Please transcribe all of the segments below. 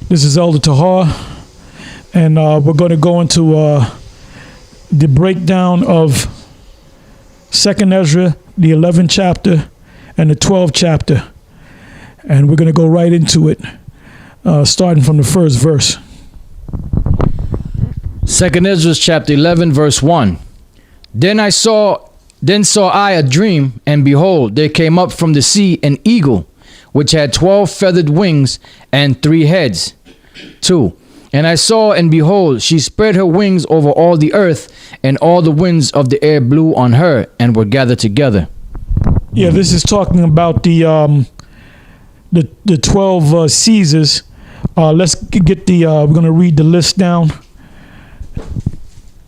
This is Elder Tahar, and we're going to go into the breakdown of 2 Ezra, the 11th chapter, and the 12th chapter. And we're going to go right into it, starting from the first verse. 2 Esdras chapter 11 verse 1. Then saw I a dream, and behold, there came up from the sea an eagle, which had 12 feathered wings and 3 heads. 2. And I saw, and behold, she spread her wings over all the earth, and all the winds of the air blew on her, and were gathered together. Yeah, this is talking about the 12 Caesars. Let's get the. We're going to read the list down,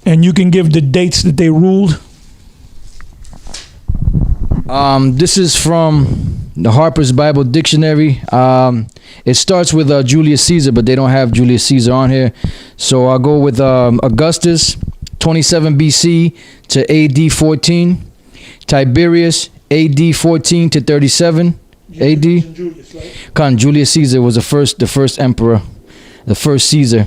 and you can give the dates that they ruled. This is from the Harper's Bible Dictionary. It starts with Julius Caesar, but they don't have Julius Caesar on here. So I'll go with Augustus, 27 BC to AD 14. Tiberius, AD 14 to 37 AD. Julius, right? Julius Caesar was the first emperor, the first Caesar.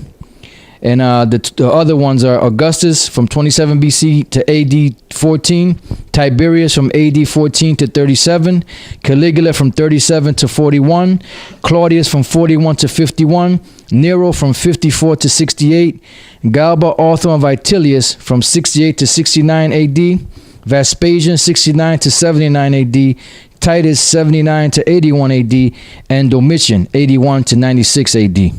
And the other ones are Augustus from 27 BC to AD 14, Tiberius from AD 14 to 37, Caligula from 37 to 41, Claudius from 41 to 51, Nero from 54 to 68, Galba, author of Vitellius from 68 to 69 AD, Vespasian 69 to 79 AD, Titus 79 to 81 AD, and Domitian 81 to 96 AD.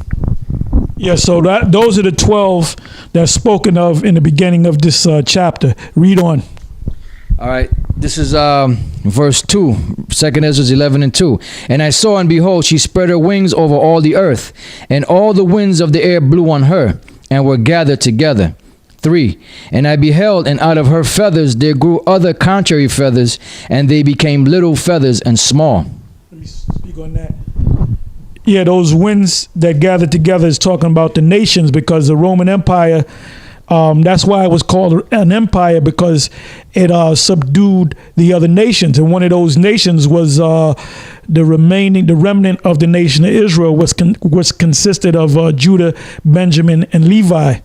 Yeah, so those are the 12 that's spoken of in the beginning of this chapter. Read on. All right, this is verse 2, 2 Ezra 11 and 2. And I saw, and behold, she spread her wings over all the earth, and all the winds of the air blew on her, and were gathered together. 3. And I beheld, and out of her feathers there grew other contrary feathers, and they became little feathers and small. Let me speak on that. Yeah, those winds that gathered together is talking about the nations, because the Roman Empire, that's why it was called an empire, because it subdued the other nations. And one of those nations was the remnant of the nation of Israel, which consisted of Judah, Benjamin, and Levi.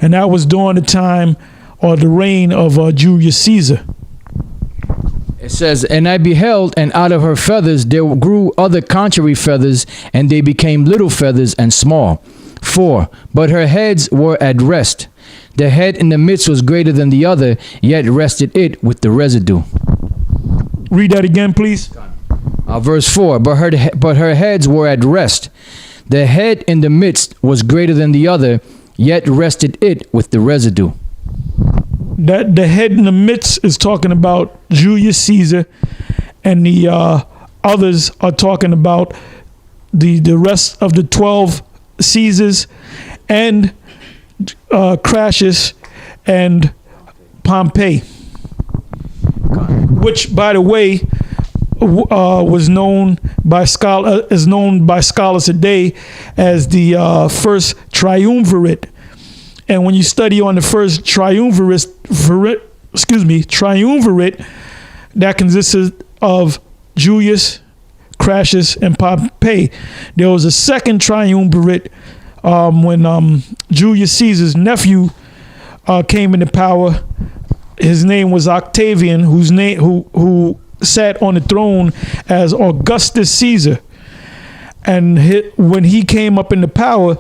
And that was during the time or the reign of Julius Caesar. It says, and I beheld, and out of her feathers there grew other contrary feathers, and they became little feathers and small. 4. But her heads were at rest. The head in the midst was greater than the other, yet rested it with the residue. Read that again, please. Verse 4. But her heads were at rest. The head in the midst was greater than the other, yet rested it with the residue. That the head in the midst is talking about Julius Caesar, and the others are talking about the rest of the 12 Caesars, and Crassus and Pompey, which, by the way, is known by scholars today as the first triumvirate. And when you study on the first triumvirate, that consisted of Julius, Crassus, and Pompey. There was a second triumvirate when Julius Caesar's nephew came into power. His name was Octavian, who sat on the throne as Augustus Caesar. And when he came up into power,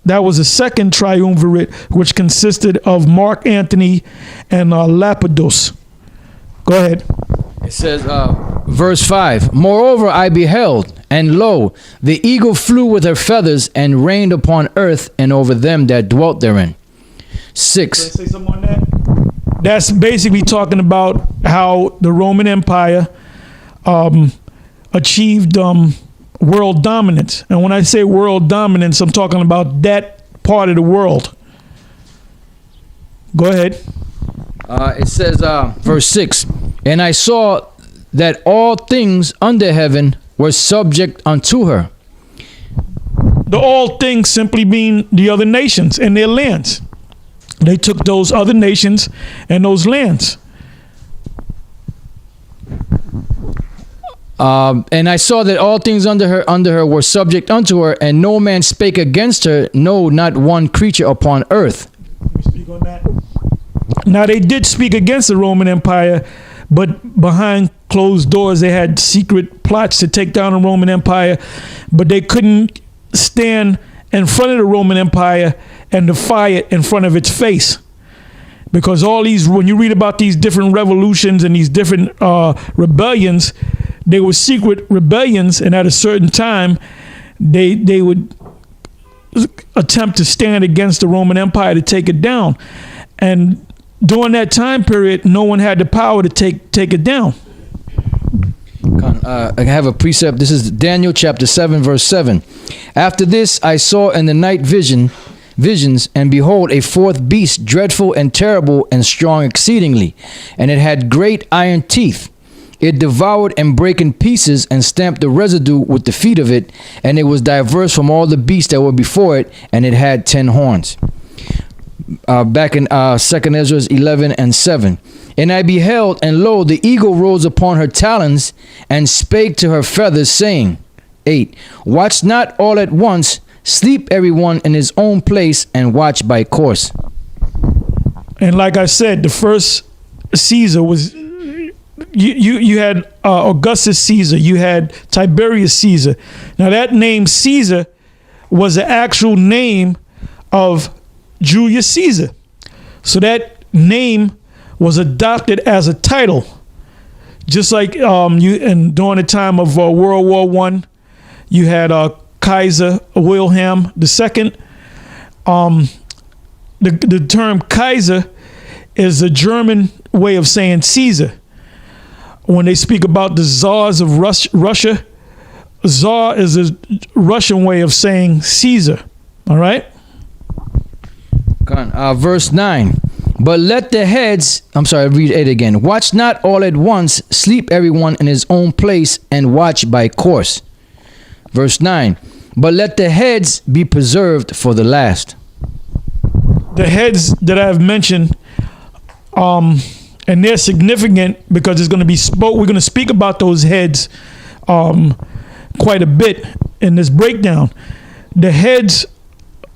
that was a second triumvirate, which consisted of Mark Antony and Lepidus. Go ahead. It says, verse 5, Moreover I beheld, and lo, the eagle flew with her feathers, and reigned upon earth, and over them that dwelt therein. 6. Can I say something on that? That's basically talking about how the Roman Empire achieved world dominance. And when I say world dominance, I'm talking about that part of the world. Go ahead. It says, verse 6, And I saw that all things under heaven were subject unto her. The all things simply mean the other nations and their lands. They took those other nations and those lands. And I saw that all things under her were subject unto her, and no man spake against her, no, not one creature upon earth. Speak on that. Now they did speak against the Roman Empire, but behind closed doors they had secret plots to take down the Roman Empire, but they couldn't stand in front of the Roman Empire and defy it in front of its face. Because all these, when you read about these different revolutions and these different rebellions, they were secret rebellions, and at a certain time, they would attempt to stand against the Roman Empire to take it down. And during that time period, no one had the power to take it down. I have a precept. This is Daniel chapter 7, verse 7. After this, I saw in the night visions, and behold, a fourth beast, dreadful and terrible and strong exceedingly, and it had great iron teeth. It devoured and brake in pieces and stamped the residue with the feet of it, and it was diverse from all the beasts that were before it, and it had 10 horns. Back in 2 Esdras 11 and 7. And I beheld, and lo, the eagle rose upon her talons, and spake to her feathers, saying, 8. Watch not all at once, sleep every one in his own place, and watch by course. And like I said, the first Caesar was, you had Augustus Caesar, you had Tiberius Caesar. Now that name Caesar was the actual name of Julius Caesar. So that name was adopted as a title. Just like during the time of World War I, you had Kaiser Wilhelm II. The term Kaiser is a German way of saying Caesar. When they speak about the czars of Russia, czar is a Russian way of saying Caesar. All right? Verse 9. But let the heads, read 8 again. Watch not all at once, sleep everyone in his own place, and watch by course. Verse 9. But let the heads be preserved for the last. The heads that I've mentioned, and they're significant because it's going to be we're going to speak about those heads quite a bit in this breakdown. The heads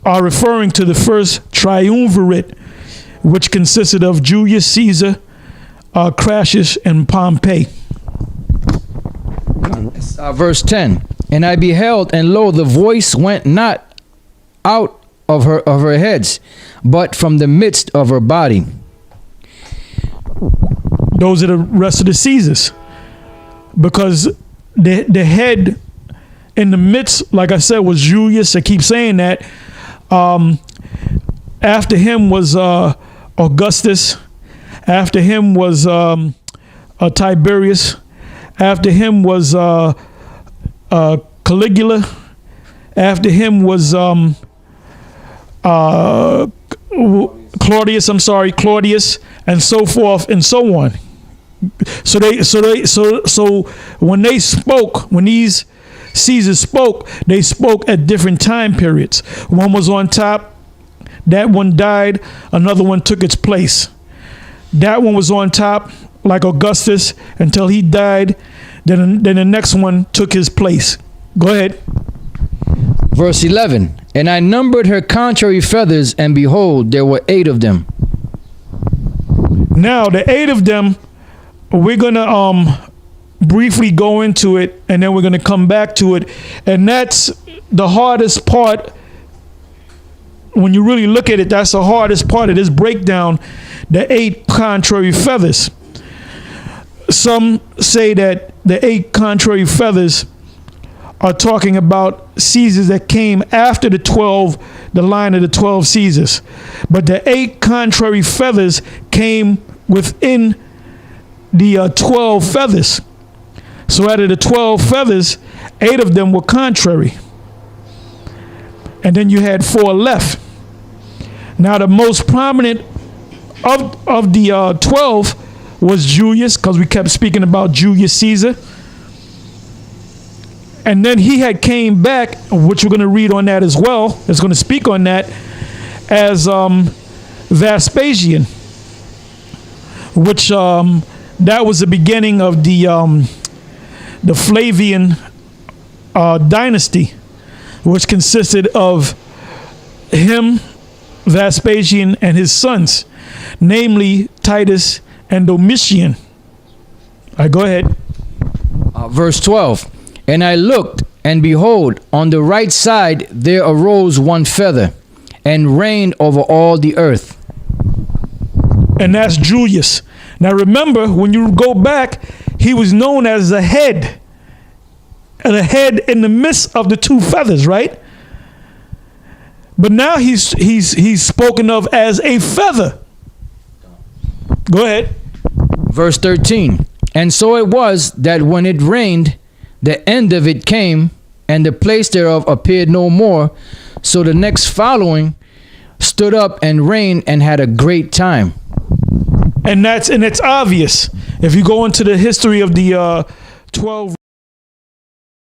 are referring to the first triumvirate, which consisted of Julius Caesar, Crassus, and Pompey. Verse 10. And I beheld, and lo, the voice went not out of her heads, but from the midst of her body. Those are the rest of the Caesars, because the head in the midst, like I said, was Julius. I keep saying that. After him was Augustus. After him was Tiberius. After him was Caligula. After him was Claudius, and so forth and so on. So when they spoke, when these Caesars spoke, they spoke at different time periods. One was on top, that one died, another one took its place. That one was on top, like Augustus, until he died. Then the next one took his place. Go ahead. Verse 11. And I numbered her contrary feathers, and behold, there were 8 of them. Now, the 8 of them, we're going to briefly go into it, and then we're going to come back to it. And that's the hardest part. When you really look at it, that's the hardest part of this breakdown, the 8 contrary feathers. Some say that the 8 contrary feathers are talking about Caesars that came after the line of the 12 Caesars. But the 8 contrary feathers came within the 12 feathers. So out of the 12 feathers, 8 of them were contrary. And then you had 4 left. Now the most prominent of the 12 was Julius, because we kept speaking about Julius Caesar. And then he had came back, which we're going to read on that as well. It's going to speak on that as Vespasian, which that was the beginning of the the Flavian dynasty, which consisted of him, Vespasian, and his sons, namely Titus and Domitian. All right, go ahead. Verse 12. And I looked, and behold, on the right side there arose one feather, and reigned over all the earth. And that's Julius. Now remember, when you go back, he was known as the head. The head in the midst of the two feathers, right? But now he's spoken of as a feather. Go ahead. Verse 13. And so it was that when it rained, the end of it came, and the place thereof appeared no more. So the next following stood up and reigned and had a great time. And it's obvious. If you go into the history of the 12